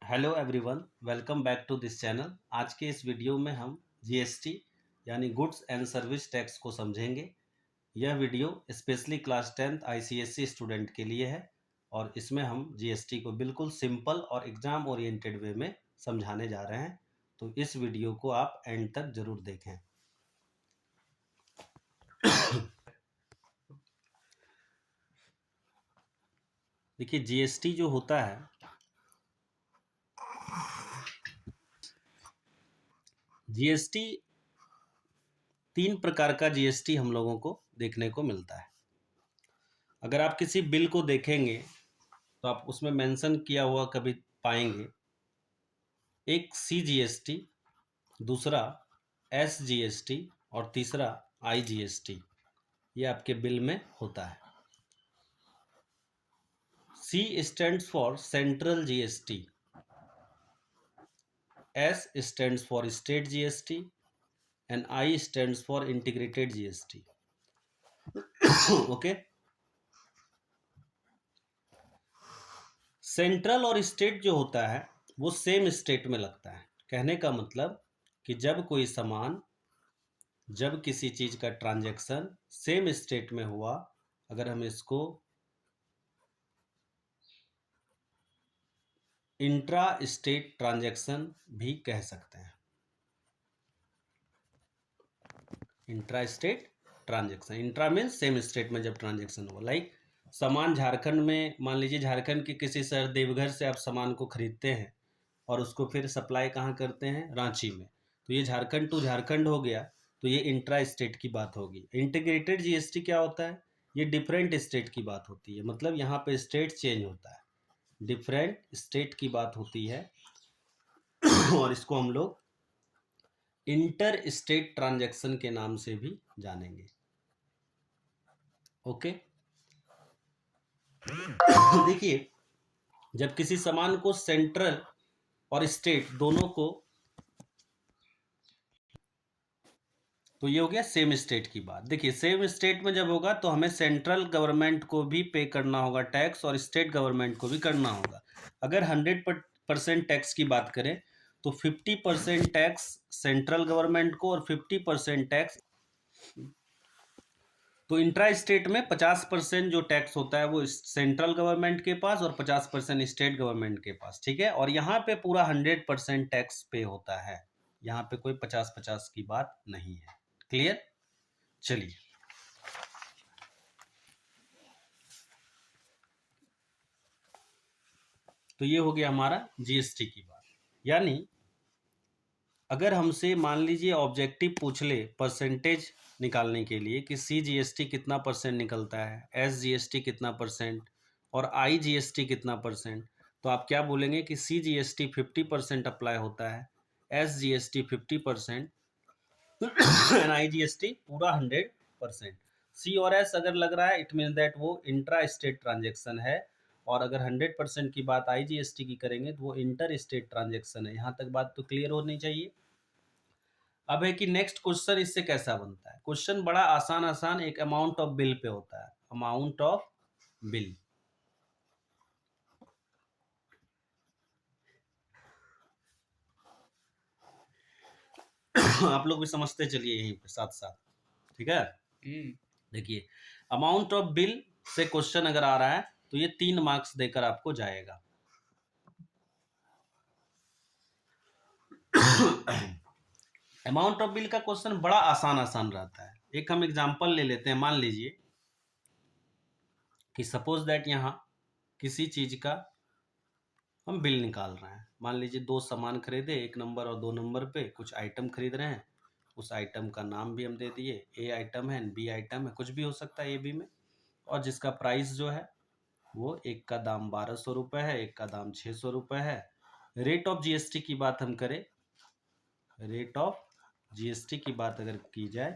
Hello everyone, welcome back to this channel. आज के इस वीडियो में हम जीएसटी यानी गुड्स एंड सर्विस टैक्स को समझेंगे। यह video specially class 10th ICSE student के लिए है और इसमें हम जीएसटी को बिल्कुल सिंपल और एग्ज़ाम ओरिएंटेड वे में समझाने जा रहे हैं। तो इस वीडियो को आप एंड तक ज़रूर देखें। देखिए, जीएसटी जो होता है, जीएसटी 3 प्रकार का जीएसटी हम लोगों को देखने को मिलता है। अगर आप किसी बिल को देखेंगे तो आप उसमें मेंशन किया हुआ कभी पाएंगे, एक सीजीएसटी, दूसरा एसजीएसटी और तीसरा आईजीएसटी। ये आपके बिल में होता है। C stands for central GST, S stands for state GST and I stands for integrated GST. Okay, central और स्टेट जो होता है वो सेम स्टेट में लगता है। कहने का मतलब कि जब कोई सामान, जब किसी चीज का ट्रांजैक्शन सेम स्टेट में हुआ, अगर हम इसको इंट्रा स्टेट ट्रांजैक्शन भी कह सकते हैं। Intra state transaction, intra means same state में जब ट्रांजैक्शन हुआ। लाइक सामान झारखंड में, मान लीजिए झारखंड के किसी शहर देवघर से आप सामान को खरीदते हैं और उसको फिर सप्लाई कहाँ करते हैं, रांची में, तो ये झारखंड टू झारखंड हो गया। तो ये इंट्रा स्टेट की बात होगी। इंटीग्रेटेड जीएसटी क्या होता है? ये डिफरेंट स्टेट की बात होती है, मतलब यहाँ पे स्टेट चेंज होता है, डिफरेंट स्टेट की बात होती है। और इसको हम लोग इंटर स्टेट ट्रांजैक्शन के नाम से भी जानेंगे। ओके, देखिए, जब किसी सामान को सेंट्रल और स्टेट दोनों को, तो ये हो गया सेम स्टेट की बात। देखिए, सेम स्टेट में जब होगा तो हमें सेंट्रल गवर्नमेंट को भी पे करना होगा टैक्स और स्टेट गवर्नमेंट को भी करना होगा। अगर 100% टैक्स की बात करें तो 50% टैक्स सेंट्रल गवर्नमेंट को और 50% टैक्स, तो इंट्रा स्टेट में 50% जो टैक्स होता है वो सेंट्रल गवर्नमेंट के पास और 50% स्टेट गवर्नमेंट के पास। ठीक है, और यहाँ पे पूरा 100% टैक्स पे होता है। यहाँ पे कोई 50-50 की बात नहीं है। क्लियर? चलिए, तो ये हो गया हमारा जीएसटी की बात। यानी अगर हमसे मान लीजिए ऑब्जेक्टिव पूछ ले परसेंटेज निकालने के लिए कि सीजीएसटी कितना परसेंट निकलता है, एसजीएसटी कितना परसेंट और आईजीएसटी कितना परसेंट, तो आप क्या बोलेंगे कि सीजीएसटी 50% अप्लाई होता है, एसजीएसटी 50% एंड आईजीएसटी पूरा 100%। सी और एस अगर लग रहा है, इट मीन दैट वो इंट्रा स्टेट ट्रांजेक्शन है, और अगर 100% की बात आईजीएसटी की करेंगे तो वो इंटर स्टेट ट्रांजेक्शन है। यहाँ तक बात तो क्लियर होनी चाहिए। अब है कि नेक्स्ट क्वेश्चन इससे कैसा बनता है। क्वेश्चन बड़ा आसान आसान एक अमाउंट ऑफ बिल पे होता है। अमाउंट ऑफ बिल, आप लोग भी समझते चलिए यहीं पे साथ साथ। ठीक है, देखिए, अमाउंट ऑफ बिल से क्वेश्चन अगर आ रहा है तो ये 3 मार्क्स देकर आपको जाएगा। अमाउंट ऑफ बिल का क्वेश्चन बड़ा आसान आसान रहता है। एक हम एग्जांपल ले लेते हैं। मान लीजिए कि सपोज दैट यहाँ किसी चीज का हम बिल निकाल रहे हैं। मान लीजिए 2 सामान खरीदे, 1 नंबर और 2 नंबर पे कुछ आइटम खरीद रहे हैं। उस आइटम का नाम भी हम दे दिए, ए आइटम है, बी आइटम है, कुछ भी हो सकता है ए बी में। और जिसका प्राइस जो है वो एक का दाम 1200 रुपये है, एक का दाम 600 रुपये है। रेट ऑफ जीएसटी की बात हम करें, रेट ऑफ जीएसटी की बात अगर की जाए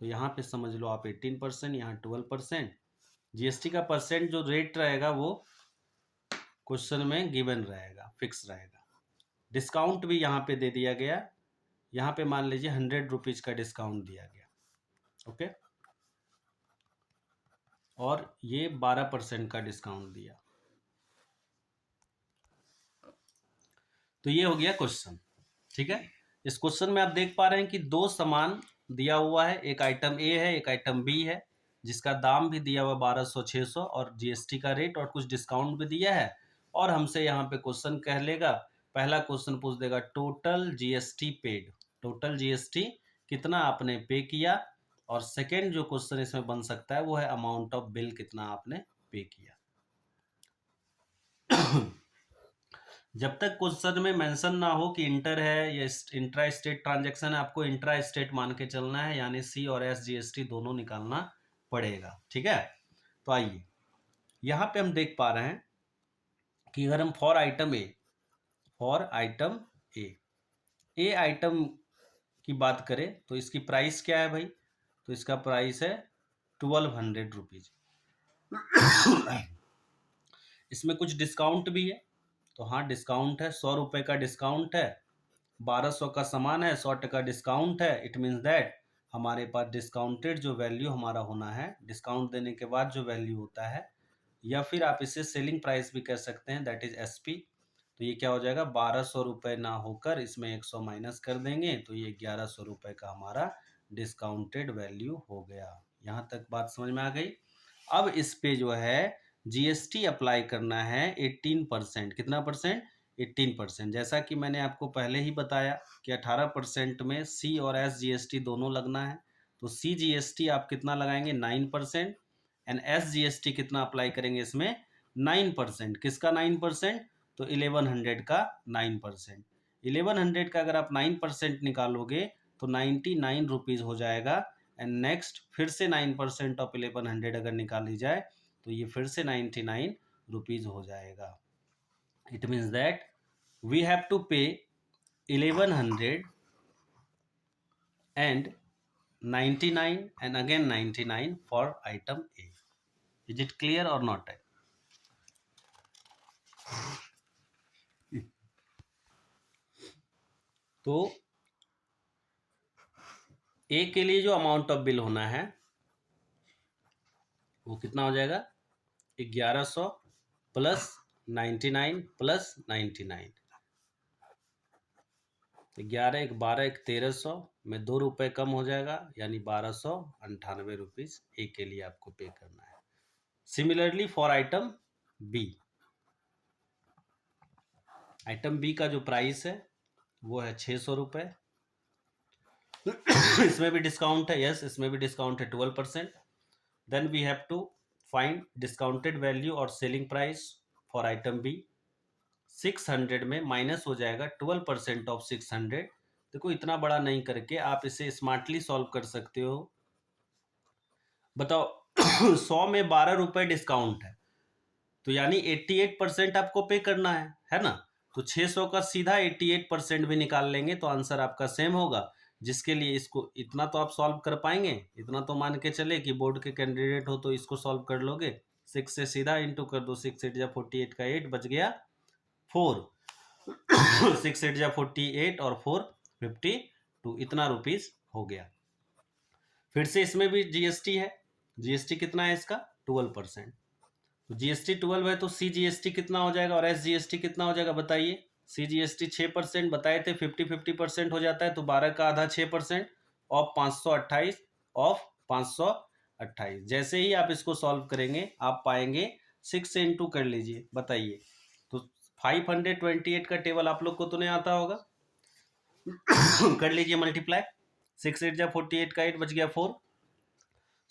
तो यहाँ पे समझ लो आप 18%, यहाँ 12%। जीएसटी का परसेंट जो रेट रहेगा वो क्वेश्चन में गिवन रहेगा, फिक्स रहेगा। डिस्काउंट भी यहाँ पे दे दिया गया। यहाँ पे मान लीजिए 100 रुपीज का डिस्काउंट दिया गया। ओके, और ये 12% का डिस्काउंट दिया। तो ये हो गया क्वेश्चन। ठीक है, इस क्वेश्चन में आप देख पा रहे हैं कि दो सामान दिया हुआ है, एक आइटम ए है, एक आइटम बी है, जिसका दाम भी दिया हुआ 1200 600 और जीएसटी का रेट और कुछ डिस्काउंट भी दिया है। और हमसे यहाँ पे क्वेश्चन कह लेगा, पहला क्वेश्चन पूछ देगा total GST paid, total GST कितना आपने पे किया। और सेकेंड जो क्वेश्चन इसमें बन सकता है वो है अमाउंट ऑफ बिल, कितना आपने पे किया। जब तक क्वेश्चन में मेंशन ना हो कि इंटर है या इंट्रा स्टेट ट्रांजैक्शन है, आपको इंट्रा स्टेट मान के चलना है, यानी सी और एस जीएसटी दोनों निकालना पड़ेगा। ठीक है, तो आइए यहां पे हम देख पा रहे हैं कि अगर हम फॉर आइटम ए आइटम की बात करें तो इसकी प्राइस क्या है भाई, तो इसका प्राइस है 1200 रुपीज। इसमें कुछ डिस्काउंट भी है, तो हाँ डिस्काउंट है, 100 रुपए का डिस्काउंट है, 1200 का सामान है, 100% डिस्काउंट है। इट मीन्स दैट हमारे पास डिस्काउंटेड जो वैल्यू हमारा होना है, डिस्काउंट देने के बाद जो वैल्यू होता है, या फिर आप इसे सेलिंग प्राइस भी कह सकते हैं, दैट इज एसपी। तो ये क्या हो जाएगा, 1200 रुपये ना होकर इसमें 100 माइनस कर देंगे तो ये 1100 रुपये का हमारा डिस्काउंटेड वैल्यू हो गया। यहाँ तक बात समझ में आ गई। अब इस पे जो है जीएसटी अप्लाई करना है 18%। कितना परसेंट, 18%। जैसा कि मैंने आपको पहले ही बताया कि 18% में सी और एस जीएसटी दोनों लगना है। तो सी जीएसटी आप कितना लगाएंगे, 9%, एंड एस जीएसटी कितना अप्लाई करेंगे इसमें, 9%। किसका 9%, तो 1100 का 9%। 1100 का अगर आप 9% निकालोगे तो 99 रुपीज़ हो जाएगा। एंड नेक्स्ट फिर से 9% ऑफ 1100 अगर निकाली जाए तो ये फिर से 99 रुपीज़ हो जाएगा। It means that we have to pay 1100 and 99 and again 99 for item A. Is it clear or not? तो ए के लिए जो अमाउंट ऑफ बिल होना है वो कितना हो जाएगा, 1100 प्लस 99 प्लस 99, 11 एक 12 एक 1300 में 2 रुपये कम हो जाएगा, यानी 1298 रुपीज़ ए के लिए आपको पे करना है। Similarly for item B, item B का जो प्राइस है वो है 600 रुपये। इसमें भी डिस्काउंट है, यस इसमें भी डिस्काउंट है 12%। Then we have to find discounted value और selling price for item B. 600 में माइनस हो जाएगा 12% ऑफ 600। देखो इतना बड़ा नहीं करके आप इसे स्मार्टली सॉल्व कर सकते हो। बताओ 100 में 12 रुपए डिस्काउंट है, तो यानी 88% आपको पे करना है ना। तो 600 का सीधा 88% भी निकाल लेंगे तो आंसर आपका सेम होगा, जिसके लिए इसको इतना तो आप सॉल्व कर पाएंगे, इतना तो मान के चले कि बोर्ड के कैंडिडेट हो तो इसको सॉल्व कर लोगे। 6 से सीधा इंटू कर दो, 6 8 जा 48 का 8 बच गया 4, 6 8 जा 48 और 4 52, इतना रुपीज हो गया। फिर से इसमें भी जीएसटी है, जीएसटी कितना है इसका, 12%। तो जीएसटी 12 है तो सी जीएसटी कितना हो जाएगा और एस जीएसटी कितना हो जाएगा बताइए। सी जीएसटी 6% बताए थे, 50-50% हो जाता है, तो 12 का आधा 6% ऑफ 528 ऑफ 528। जैसे ही आप इसको सॉल्व करेंगे आप पाएंगे, 6 से इंटू कर लीजिए, बताइए। तो 528 का टेबल आप लोग को तो नहीं आता होगा, कर लीजिए मल्टीप्लाई। 6 8 जा 48 का 8 बच गया 4,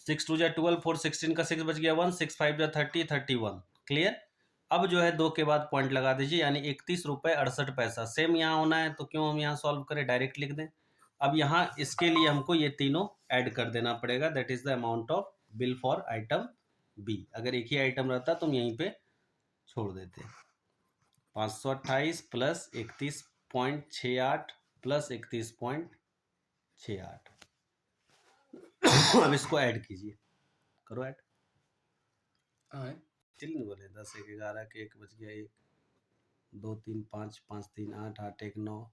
6 2 जा 12, 4 16 का 6 बच गया 1, 6 5 जा 30 31। क्लियर। अब जो है 2 के बाद पॉइंट लगा दीजिए, यानी 31 रुपये 68 पैसा। सेम यहाँ होना है तो क्यों हम यहाँ सॉल्व करें, डायरेक्ट लिख दें। अब यहाँ इसके लिए हमको ये तीनों ऐड कर देना पड़ेगा, that is the amount of bill for item B. अगर एक ही आइटम रहता तो हम यहीं पे छोड़ देते। 528 प्लस 31.68 प्लस 31.68। अब इसको ऐड कीजिए, करो ऐड। नहीं बोले 10 1 11 के 1 बच गया 1 2 3 5 5 3 8 8 1 9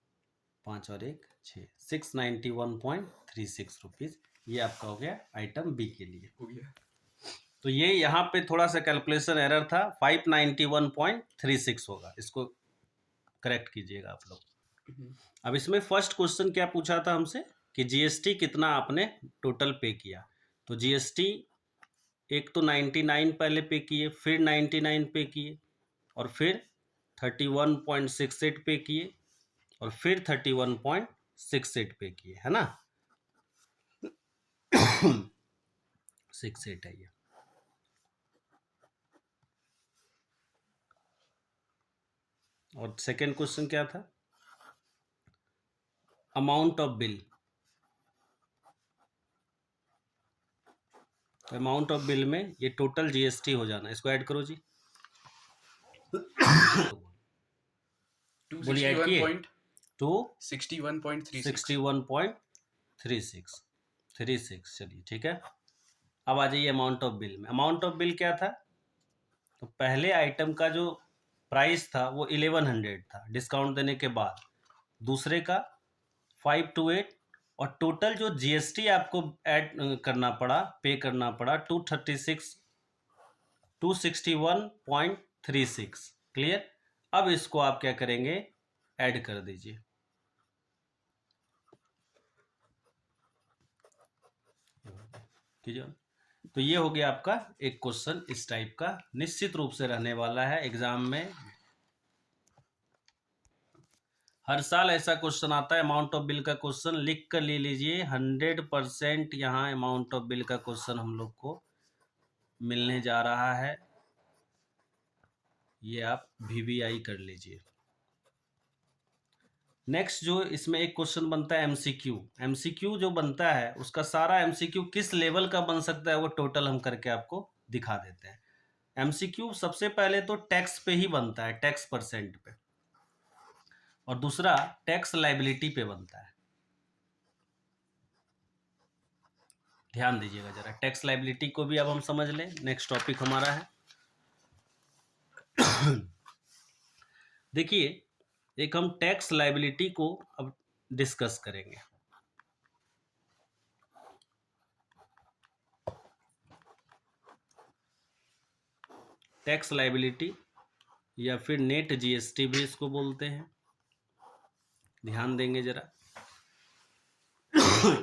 5 और 1 6, 691.36 रुपीज़। ये आपका हो गया आइटम बी के लिए हो गया। तो ये यहाँ पे थोड़ा सा कैलकुलेशन एरर था, 591.36 होगा, इसको करेक्ट कीजिएगा आप लोग। अब इसमें फर्स्ट क्वेश्चन क्या पूछा था हमसे कि जीएसटी कितना आपने टोटल पे किया। तो जीएसटी एक तो 99 पहले पे किए, फिर 99 पे किए, और फिर 31.68 पे किए, और फिर 31.68 पे किए, है ना। 68 है ये। और सेकेंड क्वेश्चन क्या था, amount of bill. Amount of bill में ये टोटल जीएसटी हो जाना, इसको ऐड करो जी। बोलिए ऐड किए तो 61.36 चलिए ठीक है। अब आ जाइए अमाउंट ऑफ बिल में। अमाउंट ऑफ बिल क्या था, तो पहले आइटम का जो प्राइस था वो 1100 था डिस्काउंट देने के बाद, दूसरे का 528, और टोटल जो जीएसटी आपको ऐड करना पड़ा, पे करना पड़ा 261.36। क्लियर। अब इसको आप क्या करेंगे, ऐड कर दीजिए। तो ये हो गया आपका एक क्वेश्चन इस टाइप का, निश्चित रूप से रहने वाला है एग्जाम में। हर साल ऐसा क्वेश्चन आता है अमाउंट ऑफ बिल का क्वेश्चन, लिख कर ले लीजिए। 100% यहाँ अमाउंट ऑफ बिल का क्वेश्चन हम लोग को मिलने जा रहा है, ये आप VVI कर लीजिए। नेक्स्ट जो इसमें एक क्वेश्चन बनता है एमसीक्यू। एमसीक्यू जो बनता है उसका सारा एमसीक्यू किस लेवल का बन सकता है वो टोटल हम करके आपको दिखा देते हैं। एमसीक्यू सबसे पहले तो टैक्स पे ही बनता है, टैक्स परसेंट पे, और दूसरा टैक्स लाइबिलिटी पे बनता है। ध्यान दीजिएगा जरा, टैक्स लाइबिलिटी को भी अब हम समझ लें, नेक्स्ट टॉपिक हमारा है। देखिए एक हम टैक्स लाइबिलिटी को अब डिस्कस करेंगे। टैक्स लाइबिलिटी या फिर नेट जीएसटी भी इसको बोलते हैं, ध्यान देंगे जरा।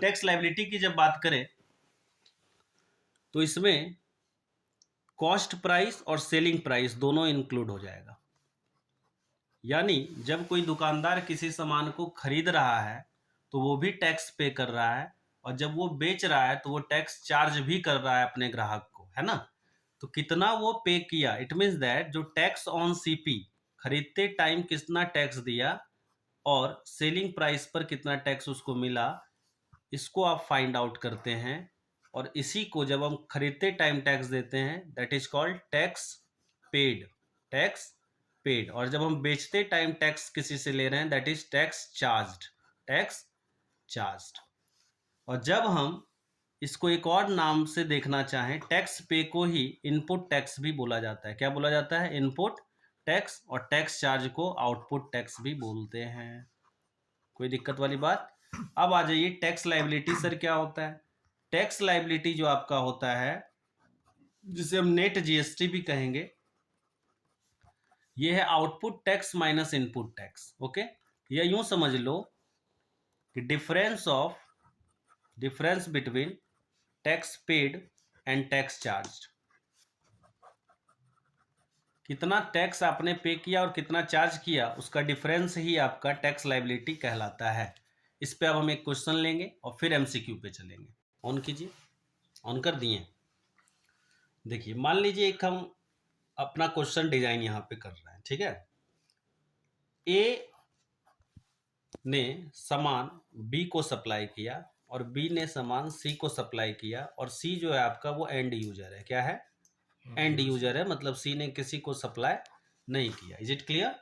टैक्स लाइबिलिटी की जब बात करें तो इसमें कॉस्ट प्राइस और सेलिंग प्राइस दोनों इंक्लूड हो जाएगा। यानी जब कोई दुकानदार किसी सामान को खरीद रहा है तो वो भी टैक्स पे कर रहा है, और जब वो बेच रहा है तो वो टैक्स चार्ज भी कर रहा है अपने ग्राहक को, है ना। तो कितना वो पे किया, इट मीन्स दैट जो टैक्स ऑन सीपी, खरीदते टाइम कितना टैक्स दिया और सेलिंग प्राइस पर कितना टैक्स उसको मिला, इसको आप फाइंड आउट करते हैं। और इसी को जब हम खरीदते टाइम टैक्स देते हैं that is called tax paid, tax paid. और जब हम बेचते टाइम टैक्स किसी से ले रहे हैं that is tax charged, tax charged. और जब हम इसको एक और नाम से देखना चाहें, टैक्स पे को ही इनपुट टैक्स भी बोला जाता है। क्या बोला जाता है, इनपुट टैक्स, और टैक्स चार्ज को आउटपुट टैक्स भी बोलते हैं। कोई दिक्कत वाली बात। अब आ जाइए टैक्स लाइबिलिटी सर क्या होता है। टैक्स लाइबिलिटी जो आपका होता है जिसे हम नेट जीएसटी भी कहेंगे, ये है output tax minus input tax. Okay, या यूं समझ लो कि difference between tax paid and tax charge. कितना टैक्स आपने पे किया और कितना चार्ज किया उसका डिफरेंस ही आपका टैक्स लाइबिलिटी कहलाता है। इस पे अब हम एक क्वेश्चन लेंगे और फिर एमसीक्यू पे चलेंगे। ऑन कीजिए, ऑन कर दिए। देखिए मान लीजिए एक हम अपना क्वेश्चन डिजाइन यहाँ पे कर रहे हैं, ठीक है। ए ने सामान बी को सप्लाई किया और बी ने सामान सी को सप्लाई किया, और सी जो है आपका वो एंड यूजर है। क्या है, एंड यूजर है, मतलब सी ने किसी को सप्लाई नहीं किया। Is it clear.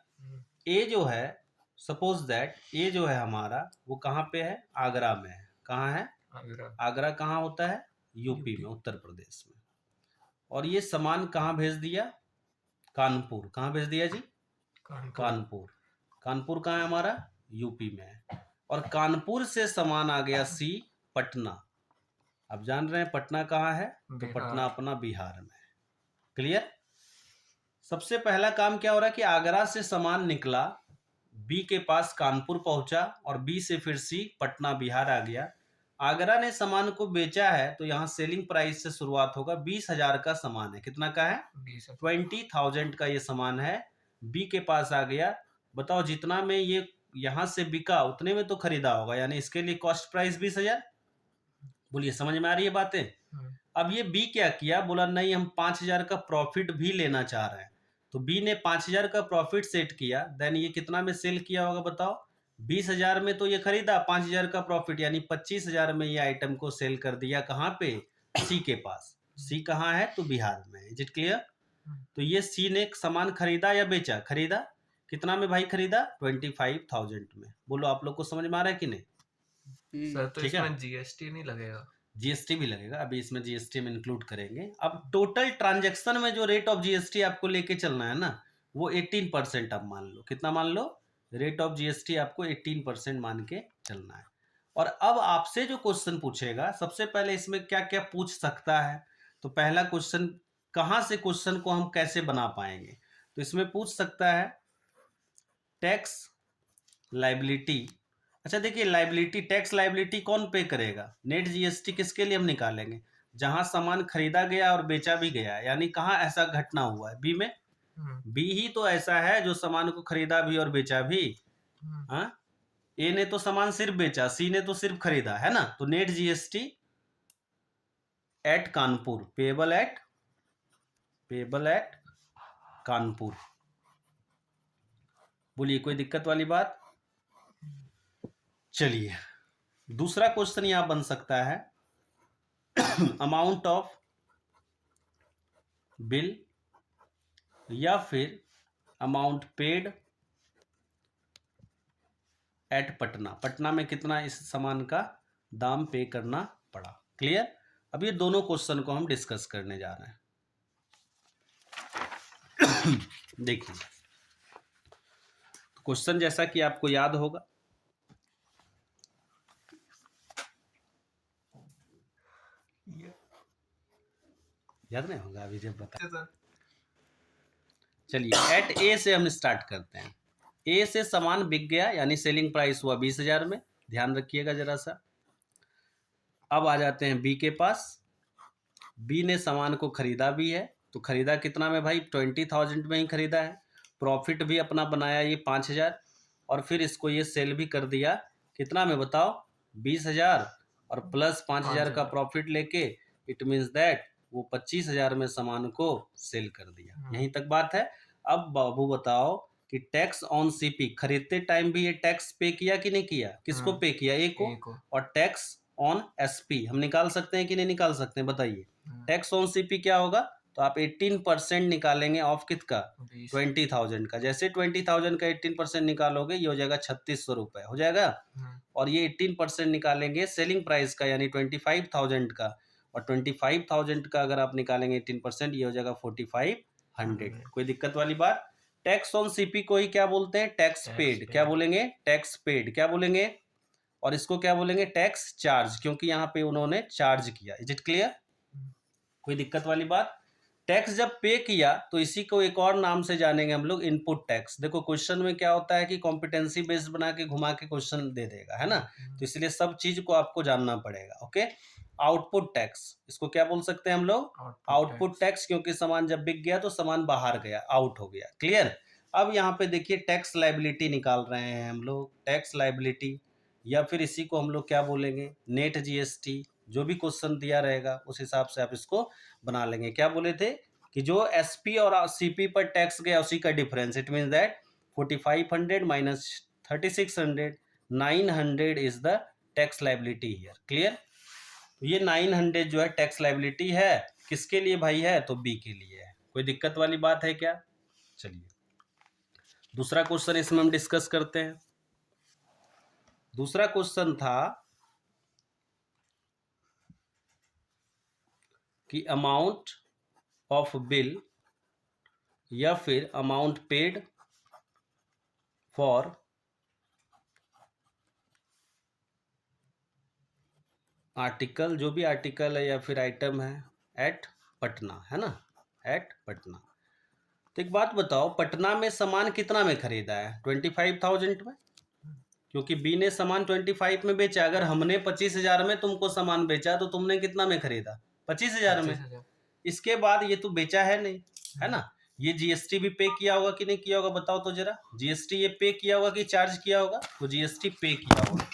ए जो है, सपोज दैट ए जो है हमारा वो कहाँ पे है, आगरा में है। कहाँ है, आगरा कहाँ होता है, यूपी में, उत्तर प्रदेश में। और ये सामान कहाँ भेज दिया, कानपुर। कहाँ भेज दिया जी, कानपुर। कानपुर कहाँ है हमारा, यूपी में है। और कानपुर से सामान आ गया सी पटना। अब जान रहे हैं पटना कहाँ है, तो पटना अपना बिहार में है। क्लियर। सबसे पहला काम क्या हो रहा है कि आगरा से सामान निकला, बी के पास कानपुर पहुंचा और बी से फिर सी पटना बिहार आ गया। आगरा ने सामान को बेचा है तो यहाँ सेलिंग प्राइस से शुरुआत होगा। 20,000 का सामान है, कितना का है? 20,000 का ये सामान है। बी के पास आ गया, बताओ जितना में ये यहाँ से बिका उतने में तो खरीदा होगा, यानी इसके लिए कॉस्ट प्राइस 20,000। बोलिए समझ में आ रही है बातें? अब ये बी क्या किया, बोला नहीं हम 5,000 का प्रॉफिट भी लेना चाह रहे हैं। तो बी ने 5,000 का प्रॉफिट सेट किया, देन ये कितना में सेल किया होगा बताओ? 20,000 में तो ये खरीदा, 5,000 का प्रॉफिट यानी 25,000 में ये आइटम को सेल कर दिया। कहाँ पे? सी के पास। सी कहाँ है? तो बिहार में। Is it clear? तो ये सी ने सामान खरीदा या बेचा? खरीदा। कितना में भाई खरीदा? 25,000 में। बोलो आप लोग को समझ में आ रहा है कि नहीं? सर तो ठीक है, इसमें जीएसटी नहीं लगेगा? जीएसटी भी लगेगा, अभी इसमें जीएसटी में इंक्लूड करेंगे। अब टोटल ट्रांजैक्शन में जो रेट ऑफ जीएसटी आपको लेके चलना है ना, वो 18% आप मान लो। कितना मान लो? रेट ऑफ जीएसटी आपको 18% मान के चलना है। और अब आपसे जो क्वेश्चन पूछेगा, सबसे पहले इसमें क्या क्या पूछ सकता है? तो पहला क्वेश्चन, कहाँ से क्वेश्चन को हम कैसे बना पाएंगे? तो इसमें पूछ सकता है टैक्स लाइबिलिटी। अच्छा देखिए, लाइबिलिटी, टैक्स लाइबिलिटी कौन पे करेगा? नेट जीएसटी किसके लिए हम निकालेंगे? जहां सामान खरीदा गया और बेचा भी गया, यानी कहाँ ऐसा घटना हुआ है? बी में। बी ही तो ऐसा है जो सामान को खरीदा भी और बेचा भी। हाँ, ए ने तो सामान सिर्फ बेचा, सी ने तो सिर्फ खरीदा, है ना? तो net GST at Kanpur, payable eight Kanpur. बोलिए कोई दिक्कत वाली बात? चलिए दूसरा क्वेश्चन यहां बन सकता है अमाउंट ऑफ बिल या फिर amount paid at Patna. Patna में कितना इस सामान का दाम पे करना पड़ा। क्लियर? अब ये दोनों क्वेश्चन को हम डिस्कस करने जा रहे हैं। देखिए क्वेश्चन जैसा कि आपको याद होगा, याद नहीं होगा अभी जब बता। चलिए एट ए से हम स्टार्ट करते हैं। ए से सामान बिक गया, यानी सेलिंग प्राइस हुआ 20,000 में। ध्यान रखिएगा जरा सा। अब आ जाते हैं बी के पास। बी ने सामान को खरीदा भी है, तो खरीदा कितना में भाई? 20,000 में ही खरीदा है। प्रॉफिट भी अपना बनाया ये 5,000, और फिर इसको ये सेल भी कर दिया कितना में बताओ? 20,000 और प्लस 5,000 का प्रॉफिट लेके, इट मीन्स दैट वो 25,000 में सामान को सेल कर दिया। यहीं तक बात है। अब बाबू बताओ कि टैक्स ऑन सीपी, खरीदते टाइम भी ये टैक्स पे किया कि नहीं किया? किसको पे किया? ए को। और टैक्स ऑन एसपी हम निकाल सकते हैं कि नहीं निकाल सकते हैं? बताइए। टैक्स ऑन सीपी क्या होगा? तो आप 18% निकालेंगे ऑफ किसका? 20,000 का। जैसे 20,000 का 18% निकालोगे, ये हो जाएगा 3,600 रुपए, हो जाएगा। और ये 18% निकालेंगे सेलिंग प्राइस का, यानी 25,000 का। और 25,000 का अगर आप निकालेंगे 18%, ये हो जाएगा 4,500। कोई दिक्कत वाली बात? टैक्स ऑन सीपी को ही क्या बोलते हैं? Tax paid. क्या बोलेंगे? Tax paid. क्या बोलेंगे? और इसको क्या बोलेंगे? टैक्स चार्ज, क्योंकि यहाँ पे उन्होंने चार्ज किया। Is it clear? कोई दिक्कत वाली बात? टैक्स जब पे किया तो इसी को एक और नाम से जानेंगे हम लोग, इनपुट टैक्स। देखो क्वेश्चन में क्या होता है कि कॉम्पिटेंसी बेस्ड बना के घुमा के क्वेश्चन दे देगा, है ना? तो इसलिए सब चीज को आपको जानना पड़ेगा। ओके, आउटपुट टैक्स, इसको क्या बोल सकते हैं हम लोग? आउटपुट टैक्स, क्योंकि सामान जब बिक गया तो सामान बाहर गया, आउट हो गया। क्लियर? अब यहाँ पे देखिए टैक्स लाइबिलिटी निकाल रहे हैं हम लोग, टैक्स लाइबिलिटी, या फिर इसी को हम लोग क्या बोलेंगे? Net GST. जो भी क्वेश्चन दिया रहेगा उस हिसाब से आप इसको बना लेंगे। क्या बोले थे कि जो एसपी और सीपी पर टैक्स गया उसी का difference, it mean that 4,500 minus 3,600, 900 is the tax liability here. Clear? ये 900 जो है टैक्स लाइबिलिटी है, किसके लिए भाई है? तो बी के लिए है। कोई दिक्कत वाली बात है क्या? चलिए दूसरा क्वेश्चन इसमें हम डिस्कस करते हैं। दूसरा क्वेश्चन था कि अमाउंट ऑफ बिल या फिर अमाउंट पेड फॉर आर्टिकल, जो भी आर्टिकल है या फिर आइटम है, एट पटना, है ना? एट पटना। तो एक बात बताओ, पटना में सामान कितना में खरीदा है? 25,000 में, क्योंकि बी ने सामान 25 में बेचा। अगर हमने 25,000 में तुमको सामान बेचा तो तुमने कितना में खरीदा? 25,000 में। 25,000। इसके बाद ये तो बेचा है नहीं, है ना? ये जीएसटी भी पे किया होगा कि नहीं किया होगा, बताओ तो जरा। जीएसटी ये पे किया होगा कि चार्ज किया होगा? तो जीएसटी पे किया होगा।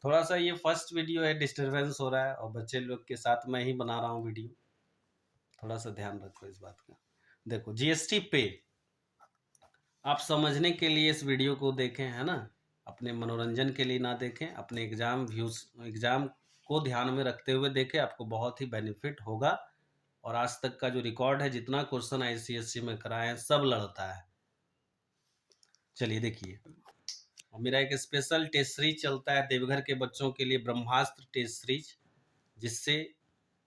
थोड़ा सा ये फर्स्ट वीडियो है, डिस्टरबेंस हो रहा है और बच्चे लोग के साथ मैं ही बना रहा हूँ वीडियो, थोड़ा सा ध्यान रखो इस बात का। देखो जीएसटी पे, आप समझने के लिए इस वीडियो को देखें, है ना? अपने मनोरंजन के लिए ना देखें, अपने एग्जाम को ध्यान में रखते हुए देखें, आपको बहुत ही बेनिफिट होगा। और आज तक का जो रिकॉर्ड है, जितना क्वेश्चन आईसीएससी में कराए हैं, सब लड़ता है। चलिए देखिए, और मेरा एक स्पेशल टेस्ट सीरीज चलता है देवघर के बच्चों के लिए, ब्रह्मास्त्र टेस्ट सीरीज, जिससे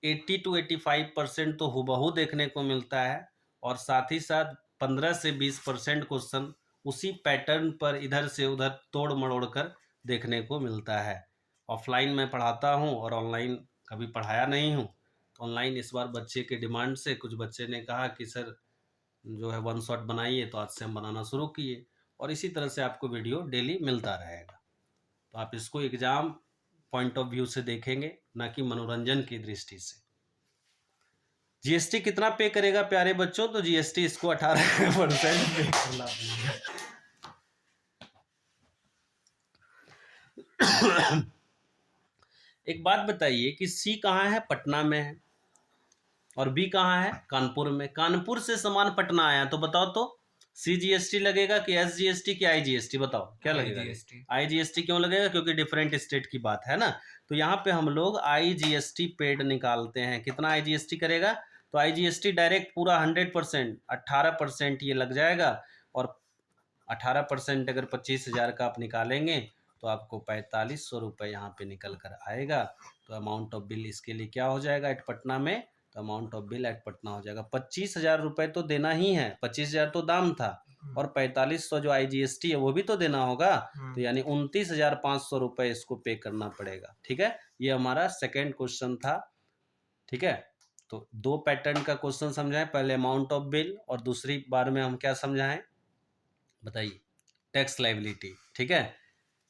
80 to 85% तो हुबहू देखने को मिलता है, और साथ ही साथ 15 से 20% क्वेश्चन उसी पैटर्न पर इधर से उधर तोड़ मरोड़ कर देखने को मिलता है। ऑफलाइन मैं पढ़ाता हूँ और ऑनलाइन कभी पढ़ाया नहीं हूँ। तो ऑनलाइन इस बार बच्चे के डिमांड से कुछ बच्चे ने कहा कि सर जो है वन शॉट बनाइए, तो आज से हम बनाना शुरू किए, और इसी तरह से आपको वीडियो डेली मिलता रहेगा। तो आप इसको एग्जाम पॉइंट ऑफ व्यू से देखेंगे, ना कि मनोरंजन की दृष्टि से। जीएसटी कितना पे करेगा प्यारे बच्चों? तो जीएसटी इसको 18% पे करना पड़ेगा। एक बात बताइए कि सी कहाँ है? पटना में है, और बी कहाँ है? कानपुर में। कानपुर से सामान पटना आया, तो बताओ तो सीजीएसटी लगेगा कि एसजीएसटी कि आईजीएसटी? बताओ क्या लगेगा? आईजीएसटी क्यों लगेगा? क्योंकि डिफरेंट स्टेट की बात है ना। तो यहाँ पे हम लोग आईजीएसटी पेड निकालते हैं। कितना आईजीएसटी करेगा? तो आईजीएसटी डायरेक्ट पूरा 100%, 18% ये लग जाएगा। और 18% अगर 25,000 का आप निकालेंगे तो आपको 4,500 रुपये यहाँ पे निकल कर आएगा। तो अमाउंट ऑफ बिल इसके लिए क्या हो जाएगा एट पटना में? तो amount of bill eight Patna हो जाएगा 25,000 रुपये तो देना ही है। 25,000 तो दाम था, और 4,500 जो आईजीएसटी है वो भी तो देना होगा। तो यानी 29,500 रुपये इसको पे करना पड़ेगा। ठीक है, ये हमारा सेकेंड क्वेश्चन था। ठीक है, तो दो पैटर्न का क्वेश्चन समझाएं, पहले अमाउंट ऑफ बिल और दूसरी बार में हम क्या समझाएं बताइए? Tax liability. ठीक है,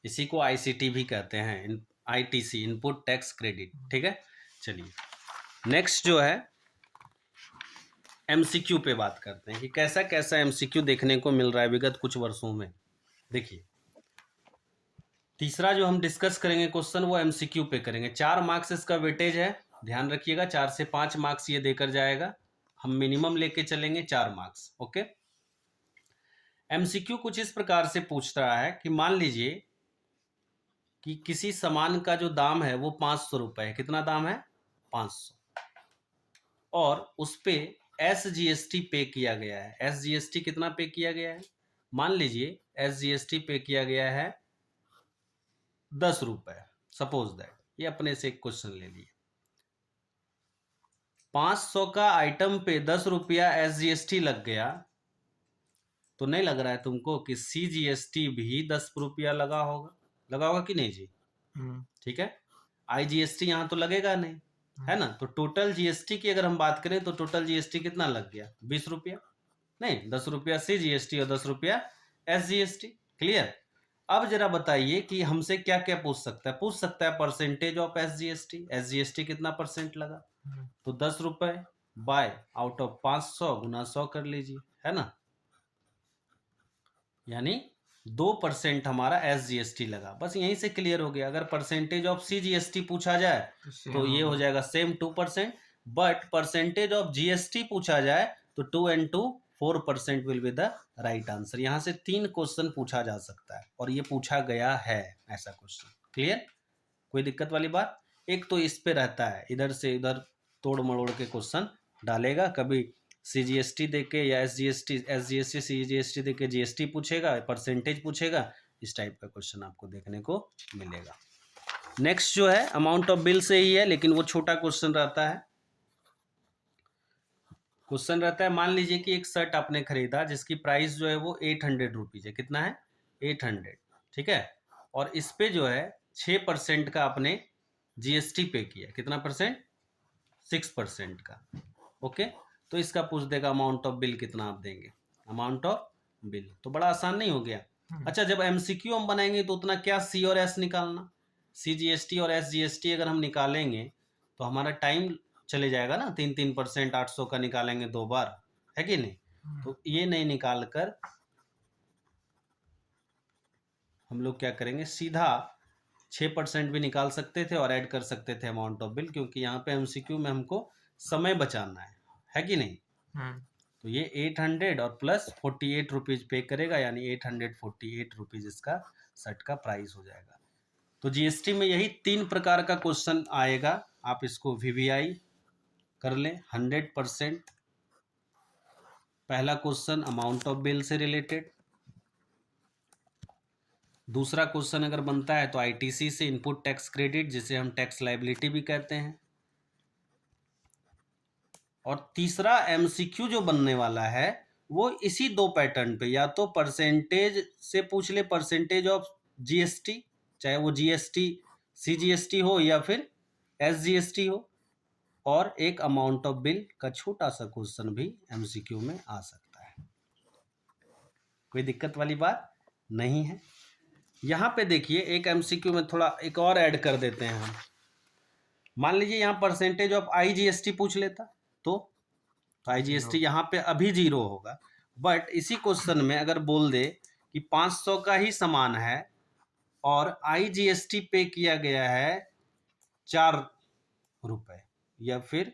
इसी को आईसीटी भी कहते हैं, आईटीसी, इनपुट टैक्स क्रेडिट। ठीक है, चलिए नेक्स्ट जो है एमसीक्यू पे बात करते हैं कि कैसा कैसा एमसीक्यू देखने को मिल रहा है विगत कुछ वर्षों में। देखिए, तीसरा जो हम डिस्कस करेंगे क्वेश्चन वो एमसीक्यू पे करेंगे। 4 मार्क्स इसका वेटेज है, ध्यान रखिएगा। 4 से 5 मार्क्स ये देकर जाएगा, हम मिनिमम लेके चलेंगे 4 मार्क्स। ओके, एमसीक्यू कुछ इस प्रकार से पूछ रहा है कि मान लीजिए कि किसी सामान का जो दाम है वो 500 रुपये है। कितना दाम है? 500। और उस पे एसजीएसटी पे किया गया है। एसजीएसटी कितना पे किया गया है? मान लीजिए एसजीएसटी पे किया गया है 10 रुपये, सपोज दैट। ये अपने से एक क्वेश्चन ले लिए। 500 का आइटम पे 10 रुपया एसजीएसटी लग गया, तो नहीं लग रहा है तुमको कि सीजीएसटी भी 10 रुपया लगा होगा? लगा होगा कि नहीं जी? ठीक है, आईजीएसटी यहाँ तो लगेगा नहीं, है ना? तो टोटल जीएसटी की अगर हम बात करें तो टोटल जीएसटी कितना लग गया? 20 रुपया। नहीं, 10 रुपया सीजीएसटी और 10 रुपया एसजीएसटी। क्लियर? अब जरा बताइए कि हमसे क्या क्या पूछ सकता है? पूछ सकता है परसेंटेज ऑफ एसजीएसटी। एसजीएसटी कितना परसेंट लगा? तो 10 रुपये बाय आउट ऑफ 500 गुना 100 कर लीजिए, है ना? यानी 2% हमारा एसजीएसटी लगा। बस यहीं से क्लियर हो गया। अगर परसेंटेज ऑफ सीजीएसटी पूछा जाए तो ये हो जाएगा same 2%, but percentage of GST पूछा जाए तो 2 and 2 4% will be the right answer. यहाँ से 3 क्वेश्चन पूछा जा सकता है और ये पूछा गया है ऐसा क्वेश्चन। क्लियर? कोई दिक्कत वाली बात? एक तो इस पे रहता है, इधर से इधर तोड़ मरोड़ के क्वेश्चन डालेगा। कभी सीजीएसटी देके या एसजीएसटी सीजीएसटी देके जीएसटी पूछेगा, परसेंटेज पूछेगा। इस टाइप का क्वेश्चन आपको देखने को मिलेगा। नेक्स्ट जो है अमाउंट ऑफ बिल से ही है, लेकिन वो छोटा क्वेश्चन रहता है। क्वेश्चन रहता है, मान लीजिए कि एक शर्ट आपने खरीदा जिसकी प्राइस जो है वो 800 रुपीज है। कितना है? 800। ठीक है, और इस पे जो है 6% का आपने जीएसटी पे किया। कितना परसेंट? 6% का। ओके, तो इसका पूछ देगा अमाउंट ऑफ बिल कितना आप देंगे, अमाउंट ऑफ बिल। तो बड़ा आसान नहीं हो गया। अच्छा, जब एमसीक्यू हम बनाएंगे तो उतना क्या सी और एस निकालना, सीजीएसटी और एसजीएसटी अगर हम निकालेंगे तो हमारा टाइम चले जाएगा ना, 3% 800 का निकालेंगे 2 बार, है कि नहीं। तो ये नहीं निकाल कर हम लोग क्या करेंगे, सीधा 6% भी निकाल सकते थे और ऐड कर सकते थे अमाउंट ऑफ बिल, क्योंकि यहाँ पे एमसीक्यू में हमको समय बचाना है कि नहीं। तो ये 800 और प्लस 48 रुपीज पे करेगा, यानी 848 रुपीज इसका शर्ट का प्राइस हो जाएगा। तो जीएसटी में यही 3 प्रकार का क्वेश्चन आएगा, आप इसको वीवीआई कर लें 100%। पहला क्वेश्चन अमाउंट ऑफ बिल से रिलेटेड, दूसरा क्वेश्चन अगर बनता है तो आईटीसी से इनपुट टैक्स क्रेडिट, जिसे हम टैक्स लायबिलिटी भी कहते हैं, और तीसरा एमसीक्यू जो बनने वाला है वो इसी 2 पैटर्न पे, या तो परसेंटेज से पूछ ले, परसेंटेज ऑफ जीएसटी, चाहे वो जीएसटी सीजीएसटी हो या फिर एसजीएसटी हो, और एक अमाउंट ऑफ बिल का छोटा सा क्वेश्चन भी एमसीक्यू में आ सकता है। कोई दिक्कत वाली बात नहीं है। यहाँ पे देखिए एक एमसीक्यू में थोड़ा एक और ऐड कर देते हैं हम। मान लीजिए यहाँ परसेंटेज ऑफ आईजीएसटी पूछ लेता तो आईजीएसटी यहाँ पे अभी 0 होगा, बट इसी क्वेश्चन में अगर बोल दे कि 500 का ही सामान है और आईजीएसटी पे किया गया है 4 रुपए या फिर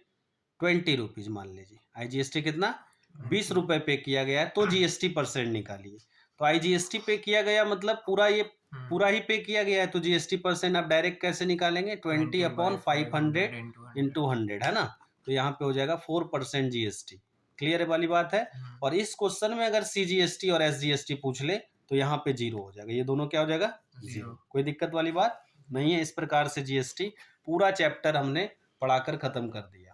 20 रुपीज, मान लीजिए आईजीएसटी कितना 20 रुपए पे किया गया है, तो जीएसटी परसेंट निकालिए। तो आईजीएसटी पे किया गया मतलब पूरा ही पे किया गया है, तो जीएसटी परसेंट आप डायरेक्ट कैसे निकालेंगे, 20/500 इंटू 100, है ना। तो यहाँ पे हो जाएगा 4% जीएसटी। क्लियर वाली बात है। और इस क्वेश्चन में अगर सीजीएसटी और एसजीएसटी पूछ ले तो यहाँ पे 0 हो जाएगा, ये दोनों क्या हो जाएगा 0। कोई दिक्कत वाली बात नहीं है। इस प्रकार से जीएसटी पूरा चैप्टर हमने पढ़ाकर खत्म कर दिया।